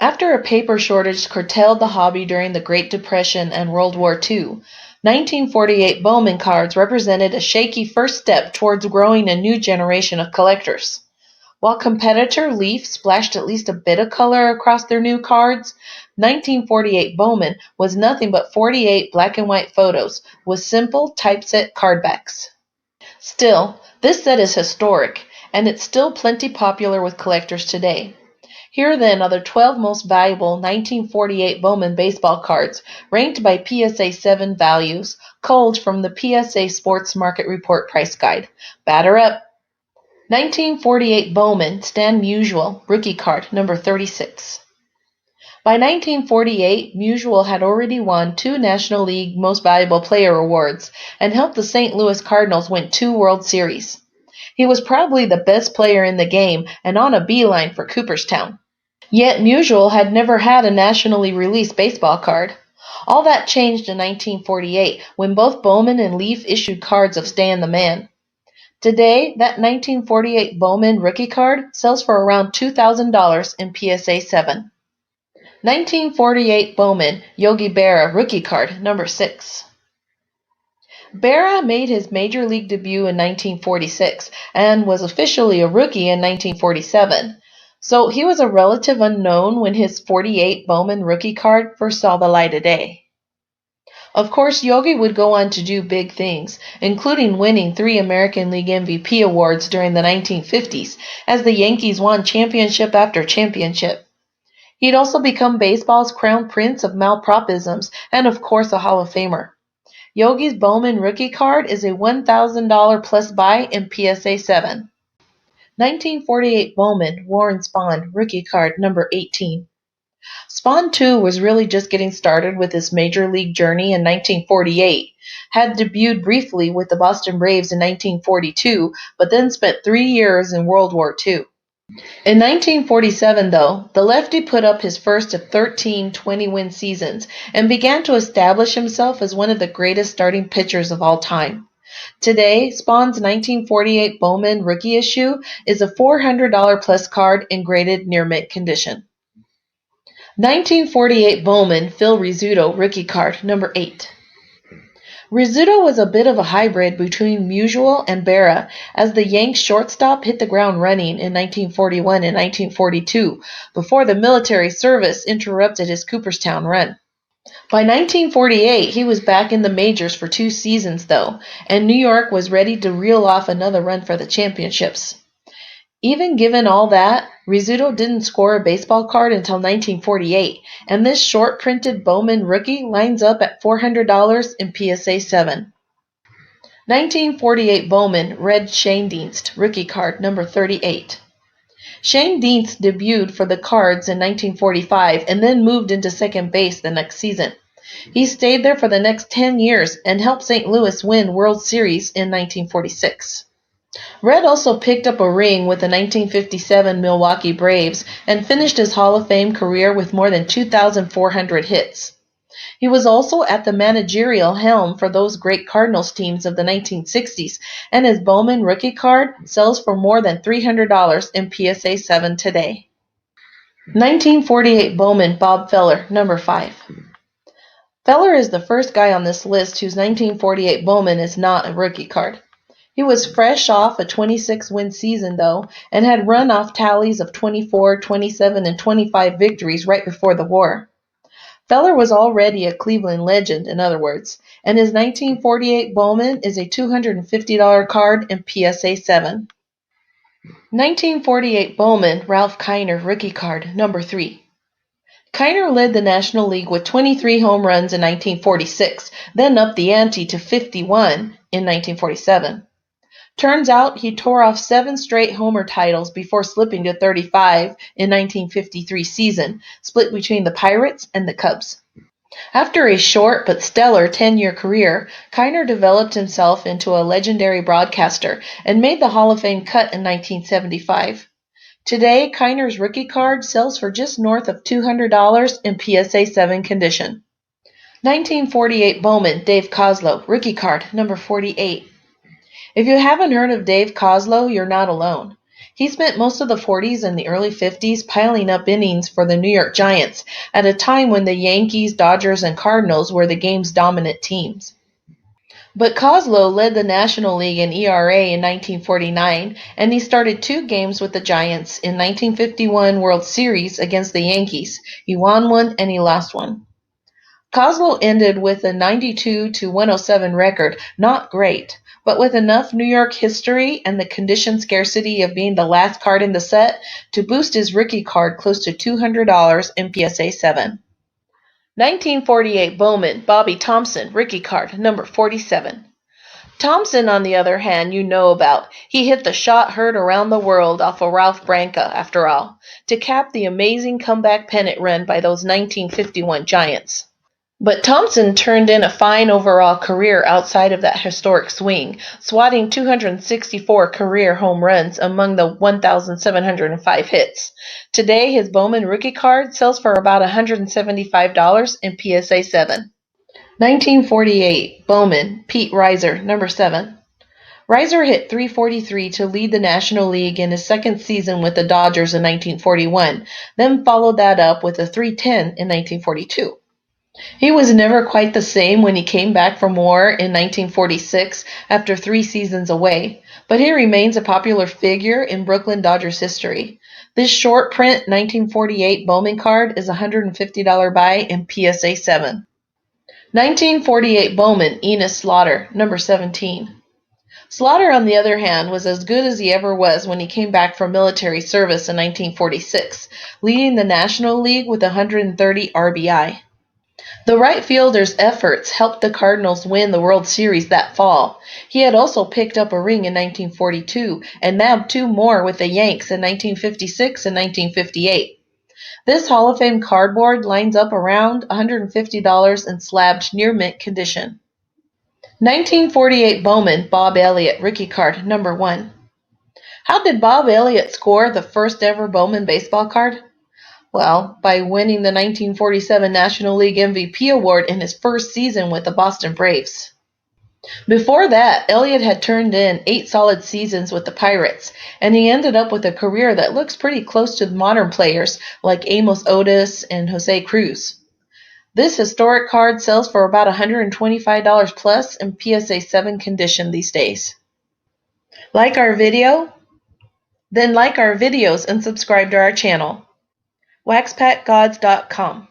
After a paper shortage curtailed the hobby during the Great Depression and World War II, 1948 Bowman cards represented a shaky first step towards growing a new generation of collectors. While competitor Leaf splashed at least a bit of color across their new cards, 1948 Bowman was nothing but 48 black and white photos with simple typeset cardbacks. Still, this set is historic, and it's still plenty popular with collectors today. Here then are the 12 most valuable 1948 Bowman baseball cards, ranked by PSA 7 values, culled from the PSA Sports Market Report Price Guide. Batter up! 1948 Bowman Stan Musial rookie card, number 36. By 1948, Musial had already won 2 National League Most Valuable Player awards and helped the St. Louis Cardinals win 2 World Series. He was probably the best player in the game and on a beeline for Cooperstown. Yet Musial had never had a nationally released baseball card. All that changed in 1948 when both Bowman and Leaf issued cards of Stan the Man. Today, that 1948 Bowman rookie card sells for around $2,000 in PSA 7. 1948 Bowman Yogi Berra rookie card, number 6. Berra made his major league debut in 1946 and was officially a rookie in 1947. So he was a relative unknown when his 48 Bowman rookie card first saw the light of day. Of course, Yogi would go on to do big things, including winning 3 American League MVP awards during the 1950s, as the Yankees won championship after championship. He'd also become baseball's crown prince of malpropisms and, of course, a Hall of Famer. Yogi's Bowman rookie card is a $1,000 plus buy in PSA 7. 1948 Bowman Warren Spahn rookie card, number 18. Spahn, too, was really just getting started with his major league journey in 1948, had debuted briefly with the Boston Braves in 1942, but then spent 3 years in World War II. In 1947, though, the lefty put up his first of 13 20-win seasons and began to establish himself as one of the greatest starting pitchers of all time. Today, Spahn's 1948 Bowman rookie issue is a $400 plus card in graded near mint condition. 1948 Bowman Phil Rizzuto rookie card, number 8. Rizzuto was a bit of a hybrid between Musial and Berra, as the Yanks shortstop hit the ground running in 1941 and 1942, before the military service interrupted his Cooperstown run. By 1948, he was back in the majors for 2 seasons, though, and New York was ready to reel off another run for the championships. Even given all that, Rizzuto didn't score a baseball card until 1948, and this short-printed Bowman rookie lines up at $400 in PSA 7. 1948 Bowman Red Shane Dienst rookie card, number 38. Shane Dienst debuted for the Cards in 1945 and then moved into second base the next season. He stayed there for the next 10 years and helped St. Louis win World Series in 1946. Red also picked up a ring with the 1957 Milwaukee Braves and finished his Hall of Fame career with more than 2,400 hits. He was also at the managerial helm for those great Cardinals teams of the 1960s, and his Bowman rookie card sells for more than $300 in PSA 7 today. 1948 Bowman Bob Feller, number 5. Feller is the first guy on this list whose 1948 Bowman is not a rookie card. He was fresh off a 26-win season, though, and had run off tallies of 24, 27, and 25 victories right before the war. Feller was already a Cleveland legend, in other words, and his 1948 Bowman is a $250 card in PSA 7. 1948 Bowman Ralph Kiner rookie card, number 3. Kiner led the National League with 23 home runs in 1946, then upped the ante to 51 in 1947. Turns out he tore off 7 straight homer titles before slipping to 35 in 1953 season, split between the Pirates and the Cubs. After a short but stellar 10-year career, Kiner developed himself into a legendary broadcaster and made the Hall of Fame cut in 1975. Today, Kiner's rookie card sells for just north of $200 in PSA 7 condition. 1948 Bowman Dave Koslow rookie card, number 48. If you haven't heard of Dave Koslow, you're not alone. He spent most of the 40s and the early 50s piling up innings for the New York Giants at a time when the Yankees, Dodgers, and Cardinals were the game's dominant teams. But Koslow led the National League in ERA in 1949, and he started 2 games with the Giants in 1951 World Series against the Yankees. He won one and he lost one. Koslow ended with a 92-107 record, not great, but with enough New York history and the condition scarcity of being the last card in the set to boost his rookie card close to $200 in PSA 7. 1948 Bowman Bobby Thompson rookie card number 47. Thompson, on the other hand, you know about. He hit the shot heard around the world off of Ralph Branca, after all, to cap the amazing comeback pennant run by those 1951 Giants. But Thompson turned in a fine overall career outside of that historic swing, swatting 264 career home runs among the 1,705 hits. Today, his Bowman rookie card sells for about $175 in PSA 7. 1948 Bowman Pete Rieser, number 7. Rieser hit .343 to lead the National League in his second season with the Dodgers in 1941, then followed that up with a .310 in 1942. He was never quite the same when he came back from war in 1946 after 3 seasons away, but he remains a popular figure in Brooklyn Dodgers history. This short print 1948 Bowman card is a $150 buy in PSA 7. 1948 Bowman Enos Slaughter, number 17. Slaughter, on the other hand, was as good as he ever was when he came back from military service in 1946, leading the National League with 130 RBI. The right fielder's efforts helped the Cardinals win the World Series that fall. He had also picked up a ring in 1942 and nabbed 2 more with the Yanks in 1956 and 1958. This Hall of Fame cardboard lines up around $150 in slabbed near mint condition. 1948 Bowman Bob Elliott rookie card number 1. How did Bob Elliott score the first ever Bowman baseball card? Well, by winning the 1947 National League MVP award in his first season with the Boston Braves. Before that, Elliott had turned in 8 solid seasons with the Pirates, and he ended up with a career that looks pretty close to the modern players like Amos Otis and Jose Cruz. This historic card sells for about $125 plus in PSA 7 condition these days. Like our video? Then like our videos and subscribe to our channel. waxpackgods.com